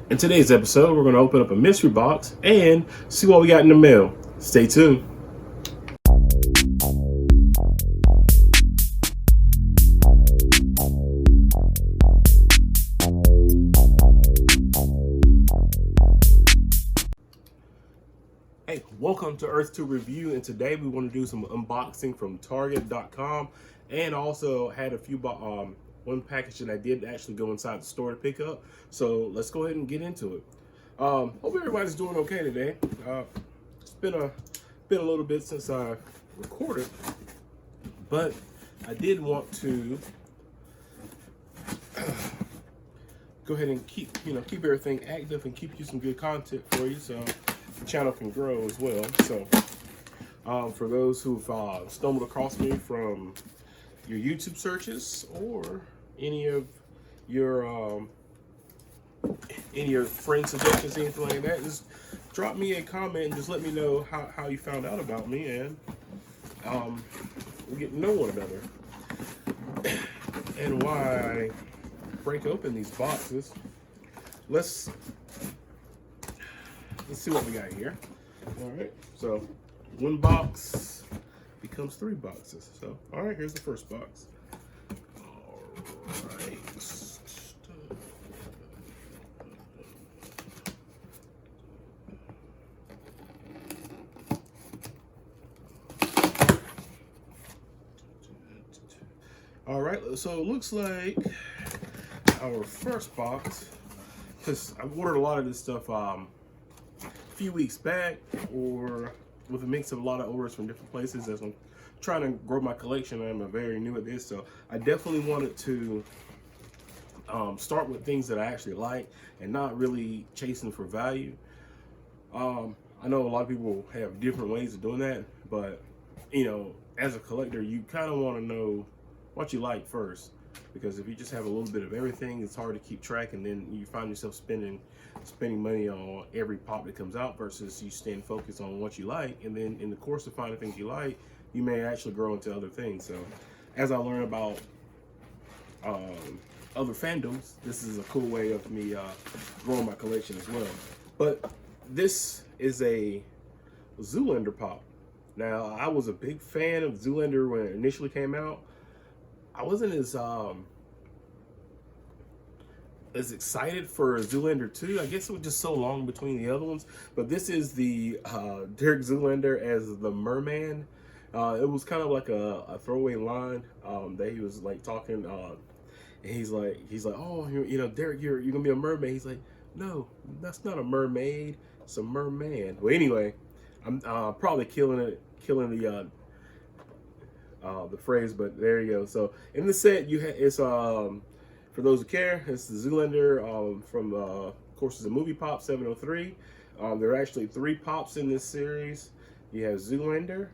In today's episode, we're going to open up a mystery box and see what we got in the mail. Stay tuned. Hey, welcome to Earth 2 Review, and today we want to do some unboxing from Target.com, and also had a few one package that I did actually go inside the store to pick up. So let's go ahead and get into it. Hope everybody's doing okay today. It's been a little bit since I recorded, but I did want to go ahead and keep everything active and keep you some good content for you, so the channel can grow as well. So for those who've stumbled across me from your YouTube searches or any of your friend suggestions, anything like that, just drop me a comment and just let me know how you found out about me, and we get to know one another and why I break open these boxes. Let's see what we got here. All right, so one box becomes three boxes. So, all right, here's the first box. All right. All right, so it looks like our first box, because I ordered a lot of this stuff a few weeks back, or with a mix of a lot of orders from different places as I'm trying to grow my collection. I'm very new at this, so I definitely wanted to start with things that I actually like and not really chasing for value. I know a lot of people have different ways of doing that, but as a collector, you kind of want to know what you like first, because if you just have a little bit of everything, it's hard to keep track, and then you find yourself spending money on every pop that comes out versus you staying focused on what you like. And then in the course of finding things you like, you may actually grow into other things. So as I learn about other fandoms, this is a cool way of me growing my collection as well. But this is a Zoolander pop. Now, I was a big fan of Zoolander when it initially came out. I wasn't as excited for Zoolander 2. I guess it was just so long between the other ones. But this is the Derek Zoolander as the merman. It was kind of like a throwaway line that he was like talking. And he's like, oh, Derek, you're gonna be a mermaid. He's like, no, that's not a mermaid. It's a merman. Well, anyway, I'm probably killing the phrase, but there you go. So in the set, it's for those who care, it's the Zoolander from of course, it's a movie pop 703. There are actually three pops in this series. You have Zoolander,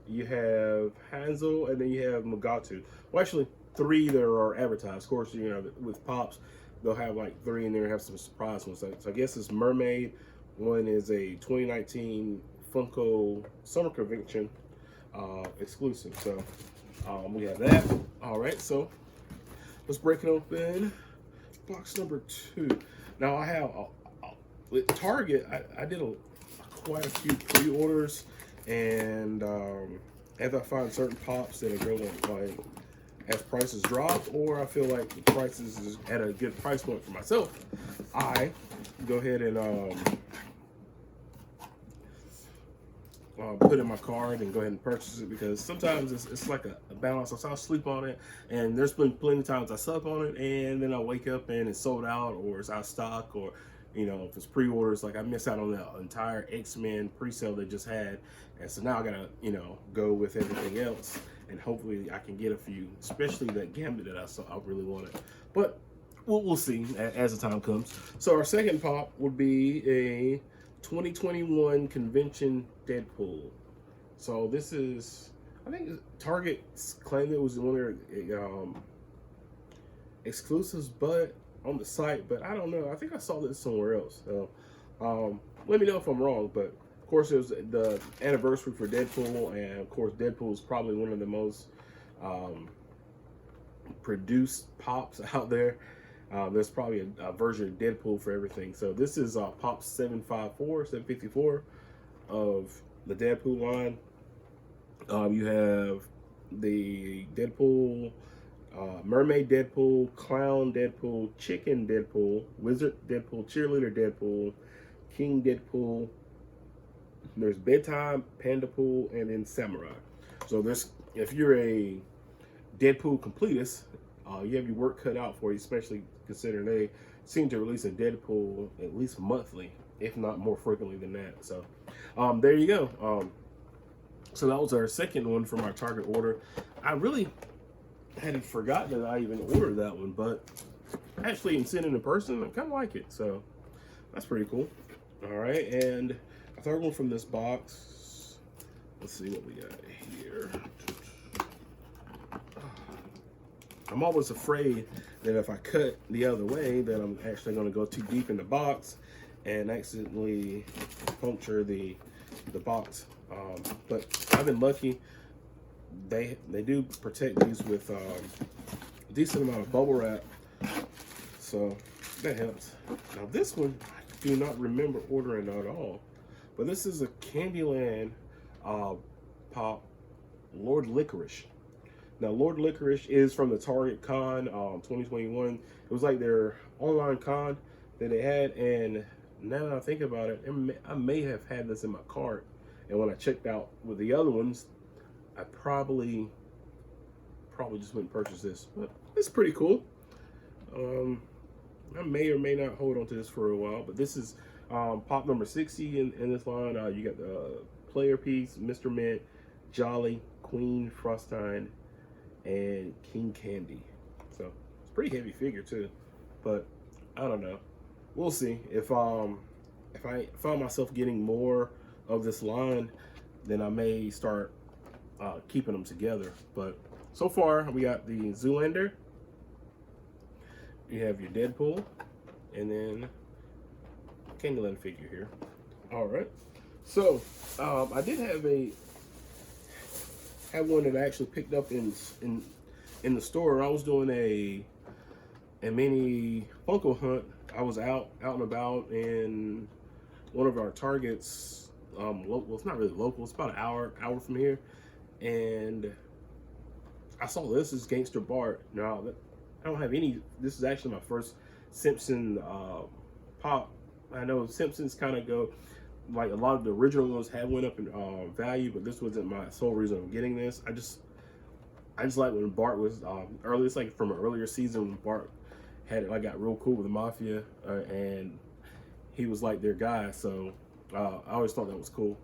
you have Hansel, and then you have Mugatu. Well, actually three that are advertised. Of course, with pops, they'll have like three in there and have some surprise ones. So I guess it's Mermaid. One is a 2019 Funko Summer Convention exclusive. So we have that. All right, so let's break it open. Box number 2. Now I have with Target, I did quite a few pre-orders, and as I find certain pops that are going like as prices drop, or I feel like the prices is at a good price point for myself, I go ahead and put in my card and go ahead and purchase it, because sometimes it's like a balance. I'll sleep on it, and there's been plenty of times I slept on it and then I wake up and it's sold out, or it's out of stock, or if it's pre-orders, like I miss out on the entire X-Men pre-sale they just had, and so now I gotta go with everything else, and hopefully I can get a few, especially that Gambit that I really wanted. But we'll see as the time comes. So our second pop would be a 2021 Convention Deadpool. So this is, I think Target claimed it was one of their exclusives, but on the site, but I don't know. I think I saw this somewhere else. So let me know if I'm wrong. But of course, it was the anniversary for Deadpool, and of course, Deadpool is probably one of the most produced pops out there. There's probably a version of Deadpool for everything. So this is Pop 754 of the Deadpool line. You have the Deadpool, Mermaid Deadpool, Clown Deadpool, Chicken Deadpool, Wizard Deadpool, Cheerleader Deadpool, King Deadpool. There's Bedtime, Panda Pool, and then Samurai. So there's, if you're a Deadpool completist, you have your work cut out for you, especially considering they seem to release a Deadpool at least monthly, if not more frequently than that. So there you go. So that was our second one from our Target order. I really had forgotten that I even ordered that one, but actually, in seeing it in person, I kind of like it. So that's pretty cool. All right, and a third one from this box. Let's see what we got here. I'm always afraid that if I cut the other way, that I'm actually going to go too deep in the box and accidentally puncture the box. But I've been lucky. They do protect these with a decent amount of bubble wrap, so that helps. Now this one I do not remember ordering at all, but this is a Candyland pop, Lord Licorice. Now Lord Licorice is from the Target Con 2021. It was like their online con that they had, and now that I think about it, I may have had this in my cart. And when I checked out with the other ones, I probably just went and purchased this. But it's pretty cool. I may or may not hold on to this for a while, but this is pop number 60 in this line. You got the player piece, Mr. Mint, Jolly, Queen, Frostine, and King Candy. So it's a pretty heavy figure too. But I don't know. We'll see. If I find myself getting more of this line, then I may start keeping them together. But so far we got the Zoolander, you have your Deadpool, and then Candyland figure here. All right, so I did have one that I actually picked up in the store. I was doing a mini Funko hunt. I was out and about in one of our Targets. Well, it's not really local. It's about an hour from here, and I saw this is Gangster Bart. Now I don't have any. This is actually my first Simpson pop. I know Simpsons kind of go like a lot of the original ones have went up in value, but this wasn't my sole reason of getting this. I just like when Bart was early. It's like from an earlier season when Bart I got real cool with the Mafia, and he was like their guy. So I always thought that was cool,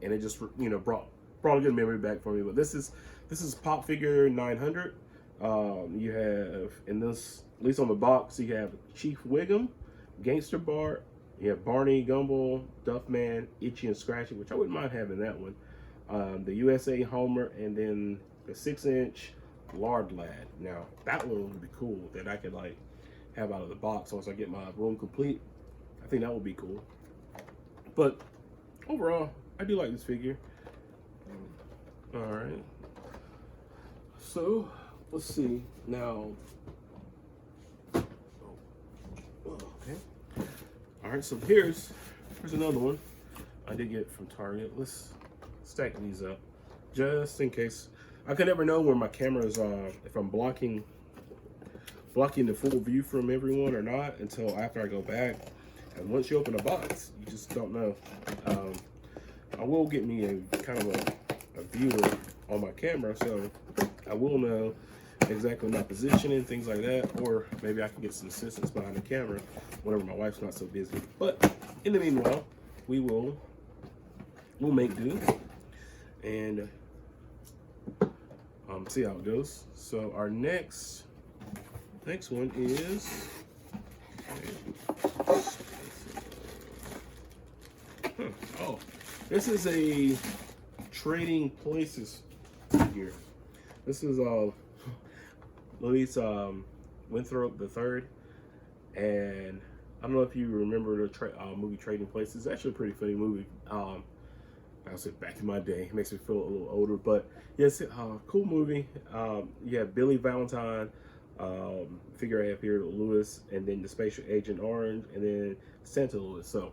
and it just brought a good memory back for me. But this is Pop Figure 900. You have in this, at least on the box, you have Chief Wiggum, Gangster Bart. You have Barney, Gumball, Duffman, Itchy and Scratchy, which I wouldn't mind having that one. The USA Homer, and then the 6-inch Lard Lad. Now that one would be cool that I could like have out of the box once I get my room complete. I think that would be cool. But overall, I do like this figure. All right. So let's see now. Okay. All right. So here's another one I did get from Target. Let's stack these up just in case. I can never know where my camera is. If I'm blocking the full view from everyone or not until after I go back. And once you open a box, you just don't know. I will get me a kind of a viewer on my camera, so I will know exactly my position and things like that, or maybe I can get some assistance behind the camera whenever my wife's not so busy. But in the meanwhile, we'll make do and see how it goes. So our next one is oh, this is a Trading Places figure. This is Louise Winthrop III, and I don't know if you remember the movie Trading Places. It's actually a pretty funny movie. I said back in my day, it makes me feel a little older, but yes, cool movie. You have Billy Valentine, Figure I have here, Lewis, and then the Special Agent Orange, and then Santa Lewis. So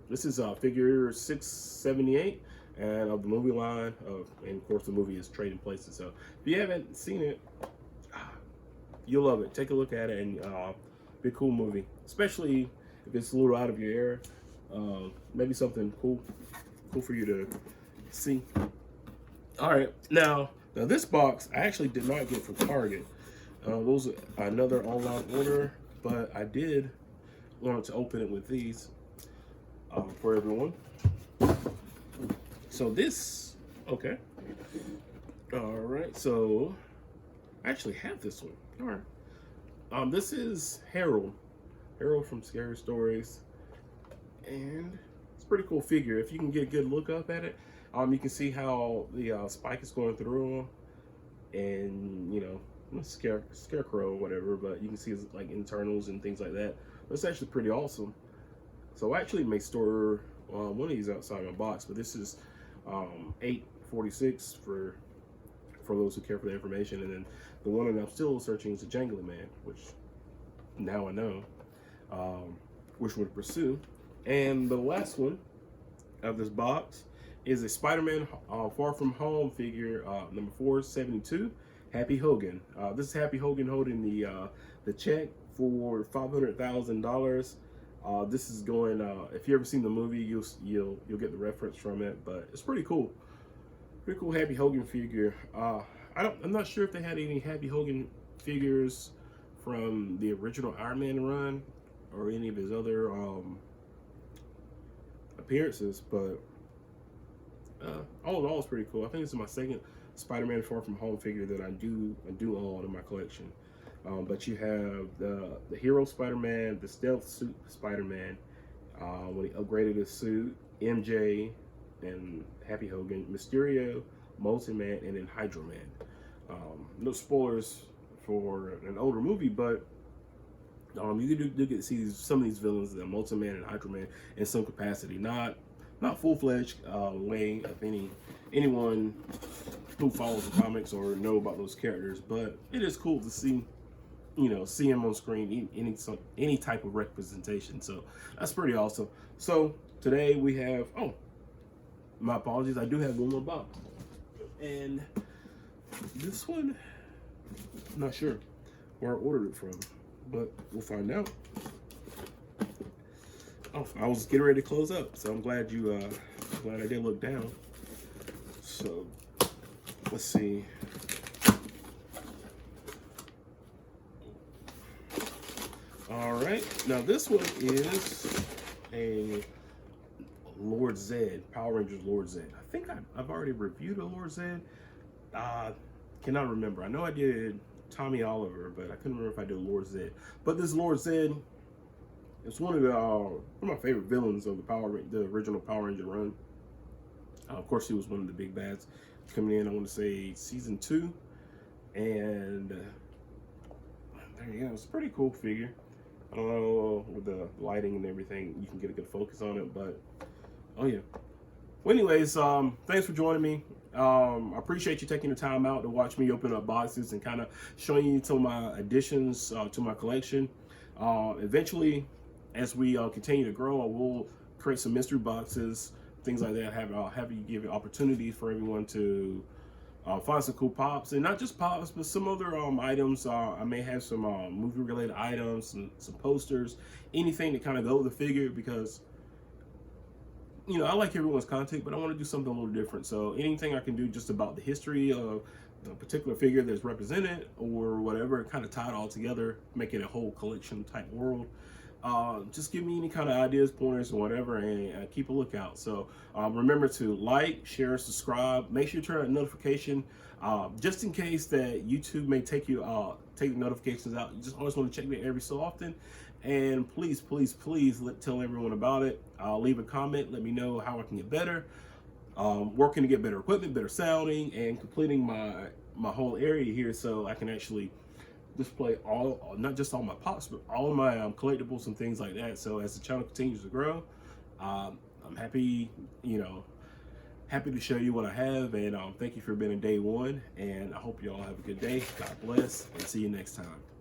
this is figure 678 and of the movie line. And of course, the movie is Trading Places. So if you haven't seen it, you'll love it. Take a look at it, and be a cool movie, especially if it's a little out of your era. Maybe something cool for you to see. All right, now this box I actually did not get from Target. Those are another online order, but I did want to open it with these for everyone. So this, okay. All right, so I actually have this one. All right. This is Harold from Scary Stories, and it's a pretty cool figure. If you can get a good look up at it, you can see how the spike is going through, and you know, scarecrow or whatever. But you can see his, like, internals and things like that. But it's actually pretty awesome. So I actually may store one of these outside my box, but this is $8.46 for those who care for the information. And then the one that I'm still searching is the Jangly Man, which now I know which one to pursue. And the last one of this box is a Spider-Man Far From Home figure, number 472, Happy Hogan. This is Happy Hogan holding the check for $500,000. This is going. If you ever seen the movie, you'll get the reference from it. But it's pretty cool. Pretty cool Happy Hogan figure. I'm not sure if they had any Happy Hogan figures from the original Iron Man run or any of his other appearances, but all in all, it's pretty cool. I think this is my second Spider-Man Far From Home figure that I do own in my collection. But you have the Hero Spider-Man, the Stealth Suit Spider-Man, when he upgraded his suit, MJ, and Happy Hogan, Mysterio, Multi-Man, and then Hydro Man. No spoilers for an older movie, but you do get to see some of these villains, the Multi-Man and Hydro Man, in some capacity. Not full-fledged way of anyone who follows the comics or know about those characters, but it is cool to see him on screen, any type of representation. So that's pretty awesome. So today we have, my apologies, I do have one more box, and this one, I'm not sure where I ordered it from, but we'll find out. Oh, I was getting ready to close up, so I'm glad glad I did look down. So let's see. All right, now this one is a Lord Zed, Power Rangers Lord Zed. I think I've already reviewed a Lord Zed. Cannot remember. I know I did Tommy Oliver, but I couldn't remember if I did Lord Zed. But this Lord Zed, it's one of my favorite villains of the original Power Ranger run. Of course, he was one of the big bads coming in. I want to say season 2, and there you go. It's a pretty cool figure. I don't know, with the lighting and everything, you can get a good focus on it, but oh yeah. Well, anyways, thanks for joining me. I appreciate you taking the time out to watch me open up boxes and kind of showing you some of my additions to my collection. Eventually, as we continue to grow, I will create some mystery boxes, things like that. Have you give opportunities for everyone to find some cool pops, and not just pops, but some other items. I may have some movie-related items, some posters, anything to kind of go with the figure, because I like everyone's content, but I want to do something a little different. So anything I can do just about the history of a particular figure that's represented or whatever, kind of tie it all together, make it a whole collection type world. Just give me any kind of ideas, pointers, or whatever, and keep a lookout. So remember to like, share, subscribe. Make sure you turn on notification, just in case that YouTube may take the notifications out. You just always want to check it every so often. And please, please, please tell everyone about it. Leave a comment. Let me know how I can get better. Working to get better equipment, better sounding, and completing my whole area here, so I can actually display not just all my pops, but all of my collectibles and things like that. So as the channel continues to grow, I'm happy, happy to show you what I have, and thank you for being a day one, and I hope you all have a good day. God bless, and see you next time.